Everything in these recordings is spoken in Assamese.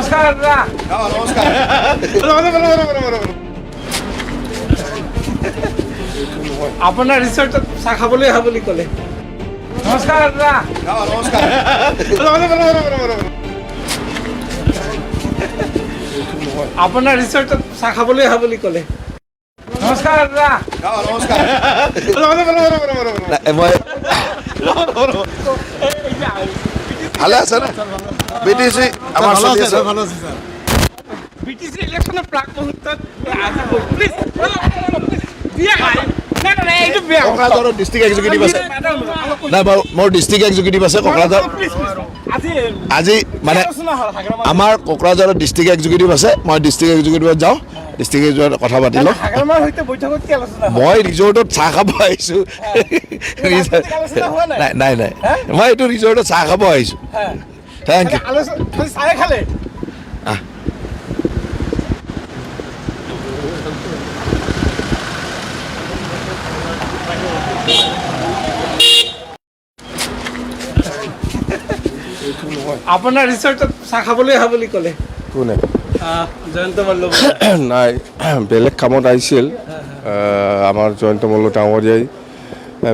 নমস্কাৰ দাদা। নমস্কাৰ। আপোনাৰ ৰিচৰ্টত চাহ খাবলৈ আহা বুলি ক'লে। নমস্কাৰ দাদা। নমস্কাৰ। আপোনাৰ ৰিচৰ্টত চাহ খাবলৈ আহা বুলি ক'লে। নমস্কাৰ দাদা। নমস্কাৰ। ভালে আছে না বিটিচি আমাৰ চলি আছে। BTC ইলেকশ্যনৰ প্ৰাক মুহূৰ্তত প্লিজ কোকৰাঝাৰৰ ডিষ্ট্ৰিক্ট এক্সিকিউটিভ আছে নাই বাৰু মোৰ ডিষ্ট্ৰিক্ট এক্সিকিউটিভ আছে কোকৰাঝাৰ আজি মানে আমাৰ কোকৰাঝাৰৰ ডিষ্ট্ৰিক্ট এক্সিকিউটিভ আছে মই ডিষ্ট্ৰিক্ট এক্সিকিউটিভত যাওঁ ডিষ্ট্ৰিক্ট এক্সিকিউটিভত কথা পাতি লওঁ মই ৰিজৰ্টত চাহ খাব আহিছোঁ নাই নাই মই এইটো ৰিজৰ্টত চাহ খাব আহিছোঁ থেংক ইউ আপোনাৰ ৰিচৰ্টত চাহ খাবলৈ আহা বুলি ক'লে। কোনে জয়ন্ত মল্ল নাই বেলেগ কামত আহিছিল আমাৰ জয়ন্ত মল্ল ডাঙৰীয়াই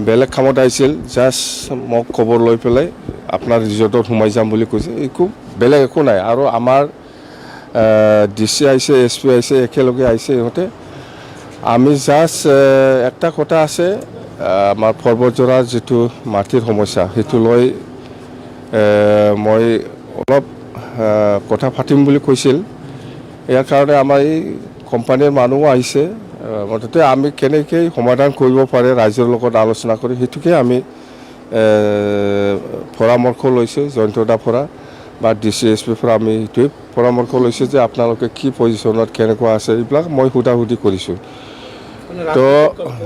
বেলেগ কামত আহিছিল জাষ্ট মোক খবৰ লৈ পেলাই আপোনাৰ ৰিজৰ্টত সোমাই যাম বুলি কৈছে একো বেলেগ একো নাই আৰু আমাৰ DC আহিছে SP আহিছে একেলগে আহিছে ইহঁতে আমি জাষ্ট একটা কথা আছে আমাৰ পৰ্বতজোৰাৰ যিটো মাটিৰ সমস্যা সেইটো লৈ মই অলপ কথা পাতিম বুলি কৈছিল ইয়াৰ কাৰণে আমাৰ এই কোম্পানীৰ মানুহো আহিছে মুঠতে আমি কেনেকৈ সমাধান কৰিব পাৰে ৰাইজৰ লগত আলোচনা কৰি সেইটোকে আমি পৰামৰ্শ লৈছোঁ জয়ন্তদাৰ পৰা বা DC SP পৰা আমি সেইটোৱে পৰামৰ্শ লৈছোঁ যে আপোনালোকে কি পজিশ্যনত কেনেকুৱা আছে এইবিলাক মই সোধাসুধি কৰিছোঁ তো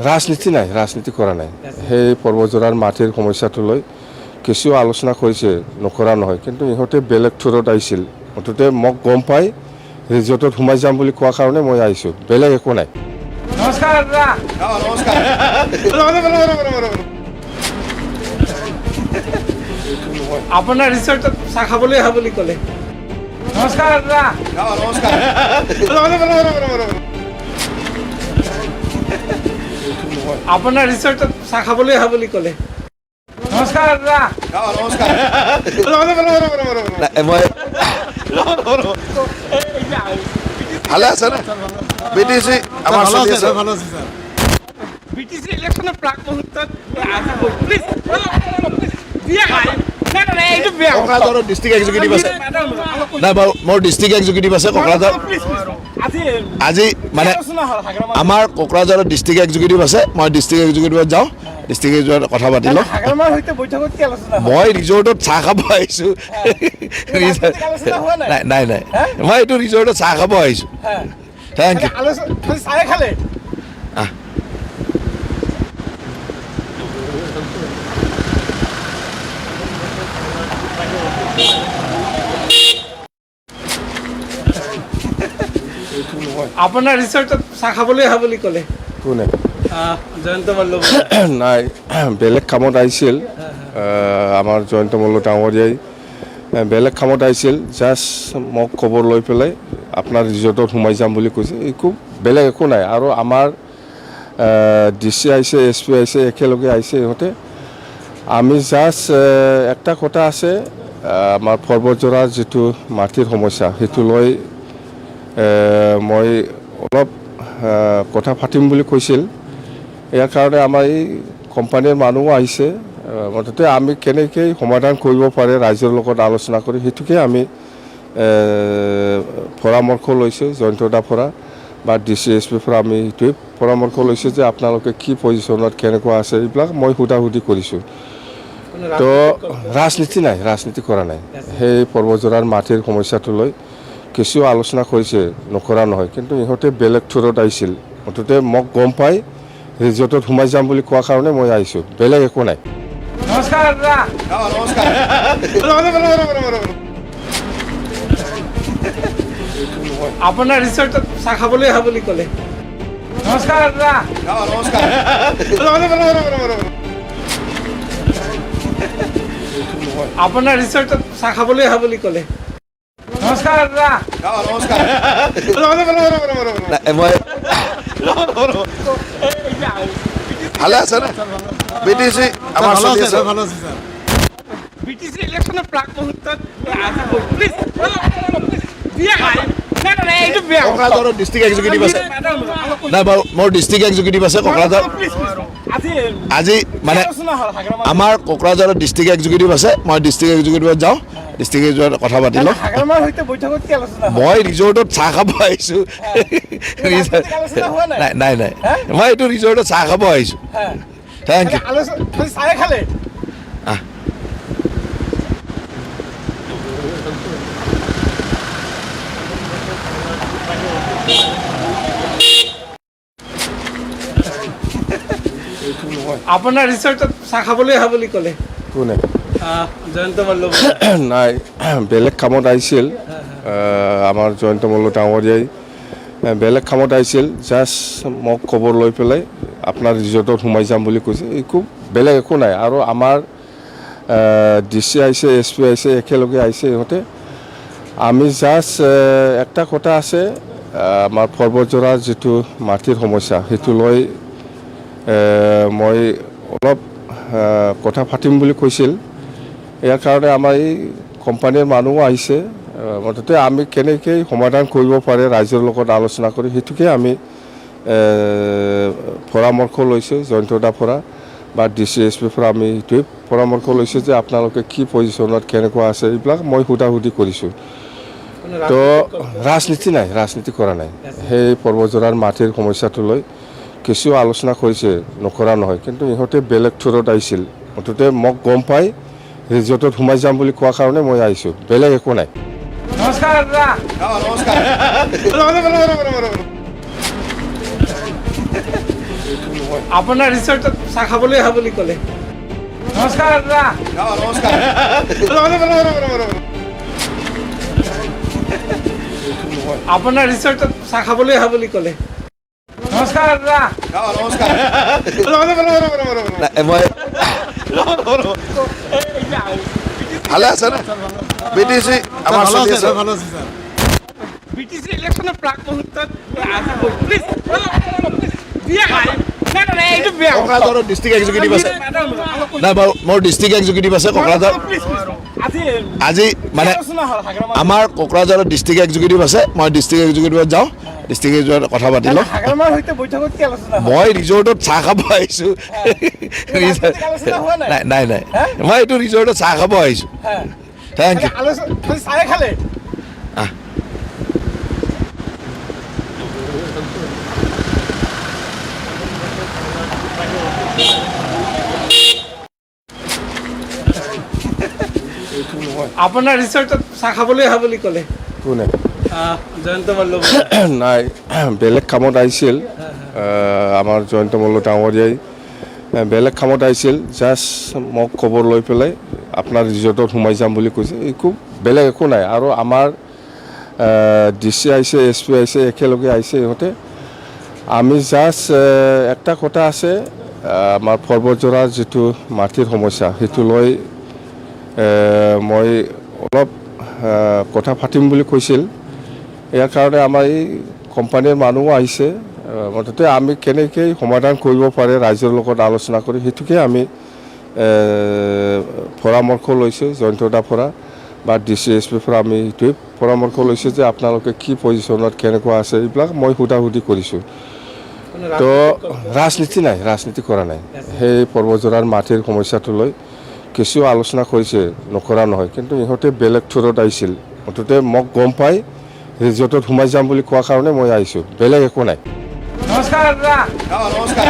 ৰাজনীতি নাই ৰাজনীতি কৰা নাই সেই পৰ্বতজোৰাৰ মাটিৰ সমস্যাটো লৈ কিছু আলোচনা কৰিছে নকৰা নহয় কিন্তু ইহঁতে বেলেগ থ্ৰুত আহিছিল মুঠতে মোক গম পাই ৰিজৰ্টত সোমাই যাম বুলি কোৱাৰ কাৰণে মই আহিছোঁ বেলেগ একো নাই নমস্কাৰ দাদা। নমস্কাৰ আপোনাৰ ৰিচৰ্টত চাহ খাবলৈ আহা বুলি ক'লে। নমস্কাৰ দাদা। নমস্কাৰ আপোনাৰ ৰিচৰ্টত চাহ খাবলৈ আহা বুলি ক'লে। নমস্কাৰ দাদা। নমস্কাৰ ভালে আছে না বিটিচি আমাৰ চলি আছে BTC ইলেকশ্যনৰ প্ৰাক মুহূৰ্তত প্লিজ কোকৰাঝাৰৰ ডিষ্ট্ৰিক্ট এক্সিকিউটিভ আছে নাই বাৰু মোৰ ডিষ্ট্ৰিক্ট এক্সিকিউটিভ আছে কোকৰাঝাৰ আজি মানে আমাৰ কোকৰাঝাৰৰ ডিষ্ট্ৰিক্ট এক্সিকিউটিভ আছে মই ডিষ্ট্ৰিক্ট এক্সিকিউটিভত যাওঁ ডিষ্ট্ৰিক্ট এক্সিকিউটিভত কথা পাতি লওঁ মই ৰিজৰ্টত চাহ খাব আহিছোঁ নাই নাই মই এইটো ৰিজৰ্টত চাহ খাব আহিছোঁ থেংক ইউ আপোনাৰ ৰিচৰ্টত চাহ খাবলৈ আহা বুলি ক'লে। কোনে জয়ন্ত মল্ল নাই বেলেগ কামত আহিছিল আমাৰ জয়ন্ত মল্ল ডাঙৰীয়াই বেলেগ কামত আহিছিল জাষ্ট মোক খবৰ লৈ পেলাই আপোনাৰ ৰিজৰ্টত সোমাই যাম বুলি কৈছে একো বেলেগ একো নাই আৰু আমাৰ DC আহিছে SP আহিছে একেলগে আহিছে ইহঁতে আমি জাষ্ট একটা কথা আছে আমাৰ পৰ্বতজোৰাৰ যিটো মাটিৰ সমস্যা সেইটো লৈ মই অলপ কথা পাতিম বুলি কৈছিল ইয়াৰ কাৰণে আমাৰ এই কোম্পানীৰ মানুহো আহিছে মুঠতে আমি কেনেকৈ সমাধান কৰিব পাৰে ৰাইজৰ লগত আলোচনা কৰি সেইটোকে আমি পৰামৰ্শ লৈছোঁ জয়ন্তদাৰ পৰা বা DC SP পৰা আমি সেইটোৱে পৰামৰ্শ লৈছোঁ যে আপোনালোকে কি পজিশ্যনত কেনেকুৱা আছে এইবিলাক মই সোধাসুধি কৰিছোঁ তো ৰাজনীতি নাই ৰাজনীতি কৰা নাই সেই পৰ্বতজোৰাৰ মাটিৰ সমস্যাটো লৈ কিছু আলোচনা কৰিছে নকৰা নহয় কিন্তু ইহঁতে বেলেগ থ্ৰুত আহিছিল মুঠতে মোক গম পাই ৰিজৰ্টত সোমাই যাম বুলি কোৱাৰ কাৰণে মই আহিছোঁ বেলেগ একো নাই নমস্কাৰ দাদা। নমস্কাৰ আপোনাৰ ৰিচৰ্টত চাহ খাবলৈ আহা বুলি ক'লে। নমস্কাৰ দাদা। নমস্কাৰ আপোনাৰ ৰিচৰ্টত চাহ খাবলৈ আহা বুলি ক'লে। নমস্কাৰ দাদা। নমস্কাৰ মই ভালে আছে না BTC আমাৰ চলি আছে বিটিসি ইলেকশনেৰ প্ৰাক মুহূৰ্তত প্লিজ দিয়া খাই না না এইটো বেয়া কোকৰাঝাৰৰ ডিষ্ট্ৰিক্ট এক্সিকিউটিভ আছে নাই মোৰ ডিষ্ট্ৰিক্ট এক্সিকিউটিভ আছে কোকৰাঝাৰ আজি মানে আমাৰ কোকৰাঝাৰৰ ডিষ্ট্ৰিক্ট এক্সিকিউটিভ আছে মই ডিষ্ট্ৰিক্ট এক্সিকিউটিভত যাওঁ ডিষ্ট্ৰিক্ট এক্সিকিউটিভত কথা পাতিলোঁ মই ৰিজৰ্টত চাহ খাব আহিছোঁ নাই নাই মই এইটো ৰিজৰ্টত চাহ খাব আহিছোঁ থেংক ইউ চাহ খালে আপোনাৰ ৰিচৰ্টত চাহ খাবলৈ আহা বুলি ক'লে কোনে জয়ন্ত মল্ল নাই বেলেগ কামত আহিছিল আমাৰ জয়ন্ত মল্ল ডাঙৰীয়াই বেলেগ কামত আহিছিল জাষ্ট মোক খবৰ লৈ পেলাই আপোনাৰ ৰিজৰ্টত সোমাই যাম বুলি কৈছে একো বেলেগ একো নাই আৰু আমাৰ DC আহিছে SP আহিছে একেলগে আহিছে ইহঁতে আমি জাষ্ট একটা কথা আছে আমাৰ পৰ্বতজোৰাৰ যিটো মাটিৰ সমস্যা সেইটো লৈ মই অলপ কথা পাতিম বুলি কৈছিল ইয়াৰ কাৰণে আমাৰ এই কোম্পানীৰ মানুহো আহিছে মুঠতে আমি কেনেকৈ সমাধান কৰিব পাৰে ৰাইজৰ লগত আলোচনা কৰি সেইটোকে আমি পৰামৰ্শ লৈছোঁ জয়ন্তদাৰ পৰা বা DC SP পৰা আমি সেইটোৱে পৰামৰ্শ লৈছোঁ যে আপোনালোকে কি পজিশ্যনত কেনেকুৱা আছে এইবিলাক মই সোধাসুধি কৰিছোঁ তো ৰাজনীতি নাই ৰাজনীতি কৰা নাই সেই পৰ্বতজোৰাৰ মাটিৰ সমস্যাটো লৈ কিছু আলোচনা কৰিছে নকৰা নহয় কিন্তু ইহঁতে বেলেগ থ্ৰুত আহিছিল মুঠতে মোক গম পাই ৰিজৰ্টত সোমাই যাম বুলি কোৱাৰ কাৰণে মই আহিছোঁ বেলেগ একো নাই নমস্কাৰ দাদা নমস্কাৰ আপোনাৰ ৰিচৰ্টত চাহ খাবলৈ আহা বুলি ক'লে নমস্কাৰ দাদা নমস্কাৰ আপোনাৰ ৰিচৰ্টত চাহ খাবলৈ আহা বুলি ক'লে নমস্কাৰ দাদা নমস্কাৰ মই ভালে আছে না BTC আমাৰ চলি আছে বিটিসি ইলেকশনেৰ প্ৰাক মুহূৰ্তত প্লিজ দিয়া খাই না না এইটো বেয়া কোকৰাঝাৰৰ ডিষ্ট্ৰিক্ট এক্সিকিউটিভ আছে নাই মোৰ ডিষ্ট্ৰিক্ট এক্সিকিউটিভ আছে কোকৰাঝাৰ আজি মানে আমাৰ কোকৰাঝাৰৰ ডিষ্ট্ৰিক্ট এক্সিকিউটিভ আছে মই ডিষ্ট্ৰিক্ট এক্সিকিউটিভত যাওঁ ডিষ্ট্ৰিক্ট এক্সিকিউটিভত কথা পাতিলোঁ মই ৰিজৰ্টত চাহ খাব আহিছোঁ নাই নাই মই এইটো ৰিজৰ্টত চাহ খাব আহিছোঁ থেংক ইউ চাহ খালে আপোনাৰ ৰিচৰ্টত চাহ খাবলৈ আহা বুলি ক'লে কোনে জয়ন্ত মল্ল নাই বেলেগ কামত আহিছিল আমাৰ জয়ন্ত মল্ল ডাঙৰীয়াই বেলেগ কামত আহিছিল জাষ্ট মোক খবৰ লৈ পেলাই আপোনাৰ ৰিজৰ্টত সোমাই যাম বুলি কৈছে একো বেলেগ একো নাই আৰু আমাৰ DC আহিছে SP আহিছে একেলগে আহিছে ইহঁতে আমি জাষ্ট একটা কথা আছে আমাৰ পৰ্বতজোৰাৰ যিটো মাটিৰ সমস্যা সেইটো লৈ মই অলপ কথা পাতিম বুলি কৈছিল ইয়াৰ কাৰণে আমাৰ এই কোম্পানীৰ মানুহো আহিছে মুঠতে আমি কেনেকৈ সমাধান কৰিব পাৰে ৰাইজৰ লগত আলোচনা কৰি সেইটোকে আমি পৰামৰ্শ লৈছোঁ জয়ন্তদাৰ পৰা বা DC SP পৰা আমি সেইটোৱে পৰামৰ্শ লৈছোঁ যে আপোনালোকে কি পজিশ্যনত কেনেকুৱা আছে এইবিলাক মই সোধাসুধি কৰিছোঁ তো ৰাজনীতি নাই ৰাজনীতি কৰা নাই সেই পৰ্বতজোৰাৰ মাটিৰ সমস্যাটো লৈ কিছু আলোচনা কৰিছে নকৰা নহয় কিন্তু ইহঁতে বেলেগ থ্ৰুত আহিছিল মুঠতে মোক গম পাই ৰিজৰ্টত সোমাই যাম বুলি কোৱাৰ কাৰণে মই আহিছোঁ বেলেগ একো নাই নমস্কাৰ দাদা নমস্কাৰ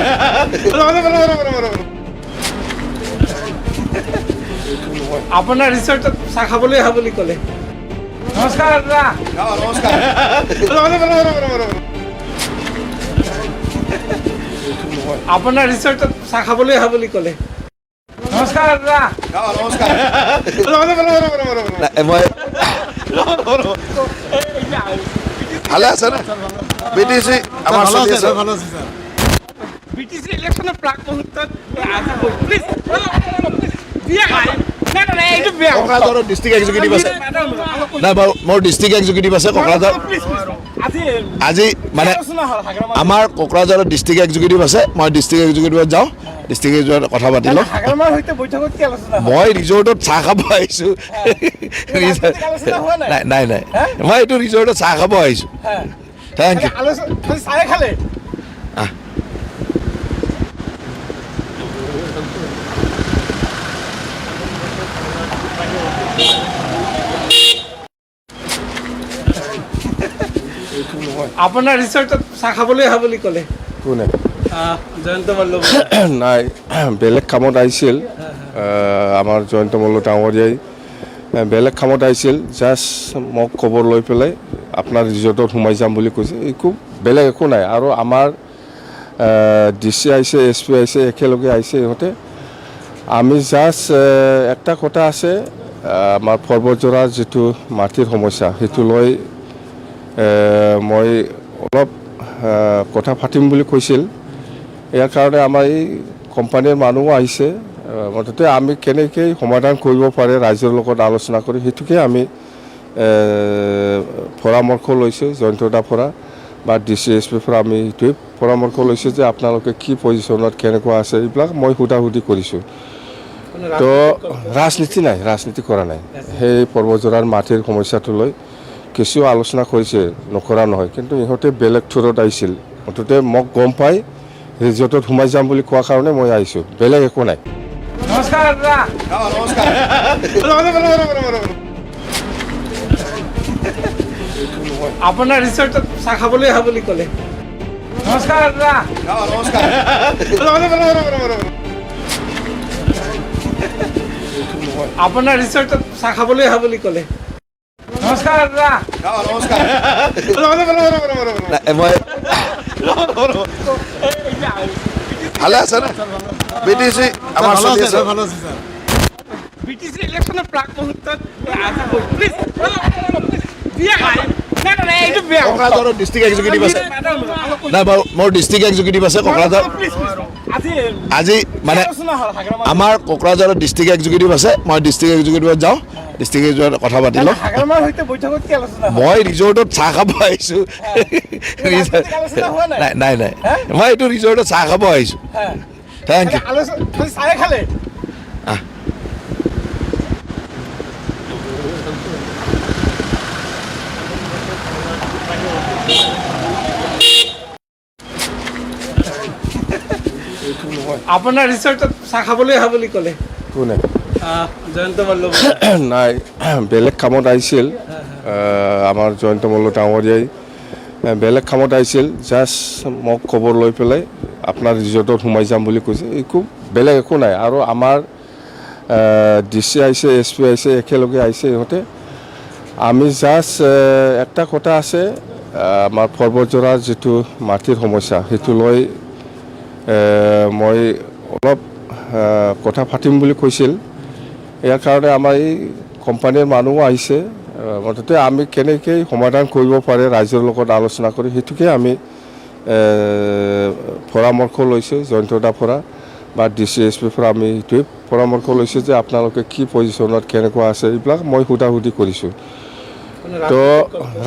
আপোনাৰ ৰিচৰ্টত চাহ খাবলৈ আহা বুলি ক'লে নমস্কাৰ দাদা নমস্কাৰ আপোনাৰ ৰিচৰ্টত চাহ খাবলৈ আহা বুলি ক'লে নমস্কাৰ দাদা নমস্কাৰ মই ভালে আছে না BTC আমাৰ চলি আছে বিটিসি ইলেকশনেৰ প্ৰাক মুহূৰ্তত প্লিজ দিয়া খাই কোকৰাঝাৰৰ ডিষ্ট্ৰিক্ট এক্সিকিউটিভ আছে নাই বাৰু মোৰ ডিষ্ট্ৰিক্ট এক্সিকিউটিভ আছে কোকৰাঝাৰ আজি মানে আমাৰ কোকৰাঝাৰৰ ডিষ্ট্ৰিক্ট এক্সিকিউটিভ আছে মই ডিষ্ট্ৰিক্ট এক্সিকিউটিভত যাওঁ ডিষ্ট্ৰিক্ট এক্সিকিউটিভত কথা পাতিলোঁ মই ৰিজৰ্টত চাহ খাব আহিছোঁ নাই নাই মই এইটো ৰিজৰ্টত চাহ খাব আহিছোঁ থেংক ইউ আপোনাৰ ৰিচৰ্টত চাহ খাবলৈ আহা বুলি ক'লে কোনে জয়ন্ত মল্ল নাই বেলেগ কামত আহিছিল আমাৰ জয়ন্ত মল্ল ডাঙৰীয়াই বেলেগ কামত আহিছিল জাষ্ট মোক খবৰ লৈ পেলাই আপোনাৰ ৰিজৰ্টত সোমাই যাম বুলি কৈছে একো বেলেগ একো নাই আৰু আমাৰ DC আহিছে SP আহিছে একেলগে আহিছে ইহঁতে আমি জাষ্ট একটা কথা আছে আমাৰ পৰ্বতজোৰাৰ যিটো মাটিৰ সমস্যা সেইটো লৈ মই অলপ কথা পাতিম বুলি কৈছিল ইয়াৰ কাৰণে আমাৰ এই কোম্পানীৰ মানুহো আহিছে মুঠতে আমি কেনেকৈ সমাধান কৰিব পাৰে ৰাইজৰ লগত আলোচনা কৰি সেইটোকে আমি পৰামৰ্শ লৈছোঁ জয়ন্তদাৰ পৰা বা DC SP পৰা আমি সেইটোৱে পৰামৰ্শ লৈছোঁ যে আপোনালোকে কি পজিশ্যনত কেনেকুৱা আছে এইবিলাক মই সোধাসুধি কৰিছোঁ তো ৰাজনীতি নাই ৰাজনীতি কৰা নাই সেই পৰ্বতজোৰাৰ মাটিৰ সমস্যাটো লৈ কিছু আলোচনা কৰিছে নকৰা নহয় কিন্তু ইহঁতে বেলেগ থ্ৰুত আহিছিল মুঠতে মোক গম পাই ৰিজৰ্টত সোমাই যাম বুলি কোৱাৰ কাৰণে মই আহিছোঁ বেলেগ একো নাই নমস্কাৰ দাদা আপোনাৰ ৰিচৰ্টত চাহ খাবলৈ আহা বুলি ক'লে নমস্কাৰ দাদা আপোনাৰ ৰিচৰ্টত চাহ খাবলৈ আহা বুলি ক'লে নমস্কাৰ দাদা মই ভালে আছে না BTC আমাৰ চলি আছে BTC ইলেকশ্যনৰ প্ৰাক মুহূৰ্তত প্লিজ কোকৰাঝাৰৰ ডিষ্ট্ৰিক্ট এক্সিকিউটিভ আছে নাই বাৰু মোৰ ডিষ্ট্ৰিক্ট এক্সিকিউটিভ আছে কোকৰাঝাৰ আজি মানে আমাৰ কোকৰাঝাৰৰ ডিষ্ট্ৰিক্ট এক্সিকিউটিভ আছে মই ডিষ্ট্ৰিক্ট এক্সিকিউটিভত যাওঁ ডিষ্ট্ৰিক্ট এক্সিকিউটিভত কথা পাতিলোঁ মই ৰিজৰ্টত চাহ খাব আহিছোঁ নাই নাই মই এইটো ৰিজৰ্টত চাহ খাব আহিছোঁ থেংক ইউ আপোনাৰ ৰিচৰ্টত চাহ খাবলৈ আহা বুলি ক'লে কোনে জয়ন্ত মল্ল নাই বেলেগ কামত আহিছিল আমাৰ জয়ন্ত মল্ল ডাঙৰীয়াই বেলেগ কামত আহিছিল জাষ্ট মোক খবৰ লৈ পেলাই আপোনাৰ ৰিজৰ্টত সোমাই যাম বুলি কৈছে একো বেলেগ একো নাই আৰু আমাৰ DC আহিছে SP আহিছে একেলগে আহিছে ইহঁতে আমি জাষ্ট একটা কথা আছে আমাৰ পৰ্বতজোৰাৰ যিটো মাটিৰ সমস্যা সেইটো লৈ মই অলপ কথা পাতিম বুলি কৈছিল ইয়াৰ কাৰণে আমাৰ এই কোম্পানীৰ মানুহো আহিছে মুঠতে আমি কেনেকৈ সমাধান কৰিব পাৰে ৰাইজৰ লগত আলোচনা কৰি সেইটোকে আমি পৰামৰ্শ লৈছোঁ জয়ন্তদাৰ পৰা বা DC SP পৰা আমি সেইটোৱে পৰামৰ্শ লৈছোঁ যে আপোনালোকে কি পজিশ্যনত কেনেকুৱা আছে এইবিলাক মই সোধাসুধি কৰিছোঁ তো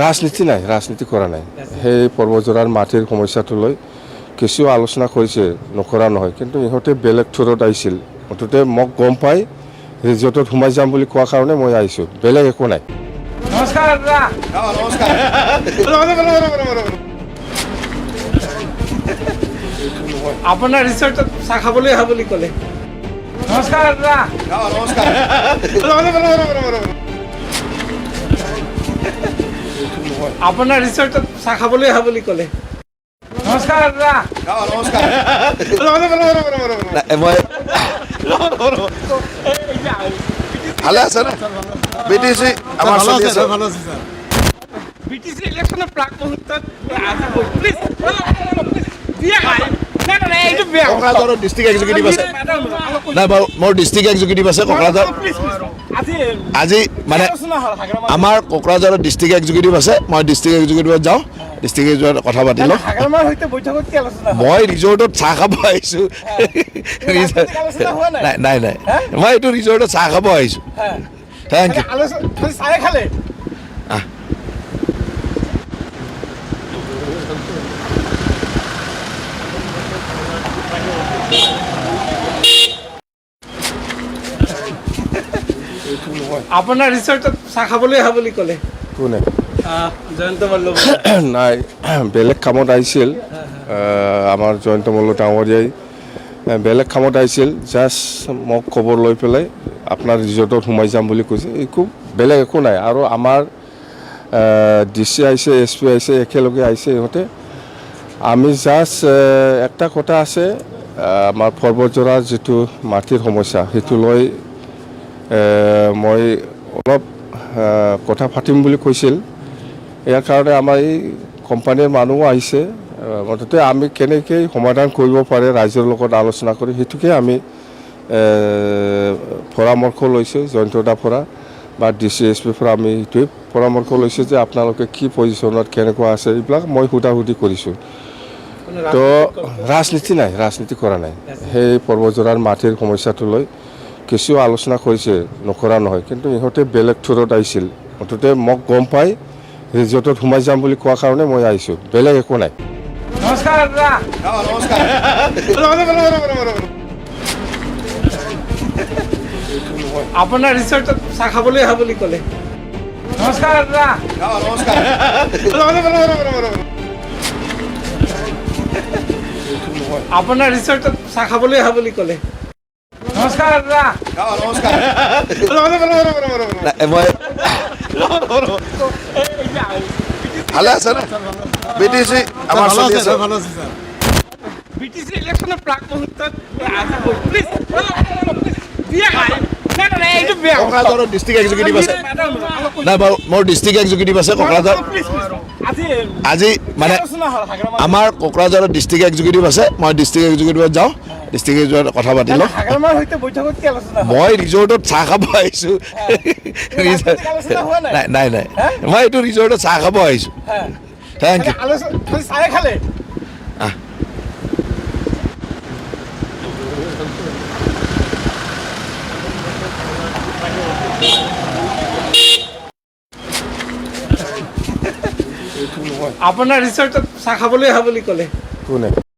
ৰাজনীতি নাই ৰাজনীতি কৰা নাই সেই পৰ্বতজোৰাৰ মাটিৰ সমস্যাটো লৈ কিছু আলোচনা কৰিছে নকৰা নহয় কিন্তু ইহঁতে বেলেগ থ্ৰুত আহিছিল মুঠতে মোক গম পাই ৰিজৰ্টত সোমাই যাম বুলি কোৱাৰ কাৰণে মই আহিছোঁ বেলেগ একো নাই নমস্কাৰ দাদা আপোনাৰ ৰিচৰ্টত চাহ খাবলৈ আহা বুলি ক'লে নমস্কাৰ দাদা আপোনাৰ ৰিচৰ্টত চাহ খাবলৈ আহা বুলি ক'লে নমস্কাৰ দাদা মই ভালে আছে না BTC আমাৰ চলি আছে BTC ইলেকশ্যনৰ প্ৰাক মুহূৰ্তত প্লিজ কোকৰাঝাৰৰ ডিষ্ট্ৰিক্ট এক্সিকিউটিভ আছে নাই বাৰু মোৰ ডিষ্ট্ৰিক্ট এক্সিকিউটিভ আছে কোকৰাঝাৰ আজি মানে আমাৰ কোকৰাঝাৰৰ ডিষ্ট্ৰিক্ট এক্সিকিউটিভ আছে মই ডিষ্ট্ৰিক্ট এক্সিকিউটিভত যাওঁ ডিষ্ট্ৰিক্ট যোৱাৰ কথা পাতিলোঁ হাগ্ৰামাৰ সৈতে বৈঠকত কি আলোচনা হ'ল? মই ৰিজৰ্টত চাহ খাব আহিছোঁ ৰাজনৈতিক আলোচনা হোৱা নাই? নাই নাই মই এইটো ৰিজৰ্টত চাহ খাব আহিছোঁ থেংক ইউ খালি চাহে খালে? আপোনাৰ ৰিচৰ্টত চাহ খাবলৈ আহা বুলি ক'লে কোনে জয়ন্ত মল্ল নাই বেলেগ কামত আহিছিল আমাৰ জয়ন্ত মল্ল ডাঙৰীয়াই বেলেগ কামত আহিছিল জাষ্ট মোক খবৰ লৈ পেলাই আপোনাৰ ৰিজৰ্টত সোমাই যাম বুলি কৈছে একো বেলেগ একো নাই আৰু আমাৰ DC আহিছে SP আহিছে একেলগে আহিছে ইহঁতে আমি জাষ্ট একটা কথা আছে আমাৰ পৰ্বতজোৰাৰ যিটো মাটিৰ সমস্যা সেইটো লৈ মই অলপ কথা পাতিম বুলি কৈছিল ইয়াৰ কাৰণে আমাৰ এই কোম্পানীৰ মানুহো আহিছে মুঠতে আমি কেনেকৈ সমাধান কৰিব পাৰে ৰাইজৰ লগত আলোচনা কৰি সেইটোকে আমি পৰামৰ্শ লৈছোঁ জয়ন্তদাৰ পৰা বা DC SP পৰা আমি সেইটোৱে পৰামৰ্শ লৈছোঁ যে আপোনালোকে কি পজিশ্যনত কেনেকুৱা আছে এইবিলাক মই সোধা-সুধি কৰিছোঁ তো ৰাজনীতি নাই ৰাজনীতি কৰা নাই সেই পৰ্বতজোৰাৰ মাটিৰ সমস্যাটো লৈ কিছু আলোচনা কৰিছে নকৰা নহয় কিন্তু ইহঁতে বেলেগ থ্ৰুত আহিছিল মুঠতে মোক গম পাই ৰিজৰ্টত সোমাই যাম বুলি কোৱাৰ কাৰণে মই আহিছোঁ বেলেগ একো নাই নমস্কাৰ দাদা আপোনাৰ ৰিচৰ্টত চাহ খাবলৈ আহা বুলি ক'লে নমস্কাৰ দাদা আপোনাৰ ৰিচৰ্টত চাহ খাবলৈ আহা বুলি ক'লে নমস্কাৰ দাদা মই ভালে আছে না BTC আমাৰ চলি আছে BTC ইলেকশ্যনৰ প্ৰাক মুহূৰ্তত প্লিজ কোকৰাঝাৰৰ ডিষ্ট্ৰিক্ট এক্সিকিউটিভ আছে নাই মোৰ ডিষ্ট্ৰিক্ট এক্সিকিউটিভ আছে কোকৰাঝাৰ আজি মানে আমাৰ কোকৰাঝাৰৰ ডিষ্ট্ৰিক্ট এক্সিকিউটিভ আছে মই ডিষ্ট্ৰিক্ট এক্সিকিউটিভত যাওঁ ডিষ্ট্ৰিক্ট যোৱাৰ কথা পাতিলোঁ হাগ্ৰামাৰ সৈতে বৈঠকত কি আলোচনা হ'ল? মই ৰিজৰ্টত চাহ খাব আহিছোঁ ৰাজনৈতিক আলোচনা হোৱা নাই? নাই মই এইটো ৰিজৰ্টত চাহ খাব আহিছোঁ থেংক ইউ খালি চাহে খালে? আপোনাৰ ৰিচৰ্টত চাহ খাবলৈ আহা বুলি ক'লে কোনে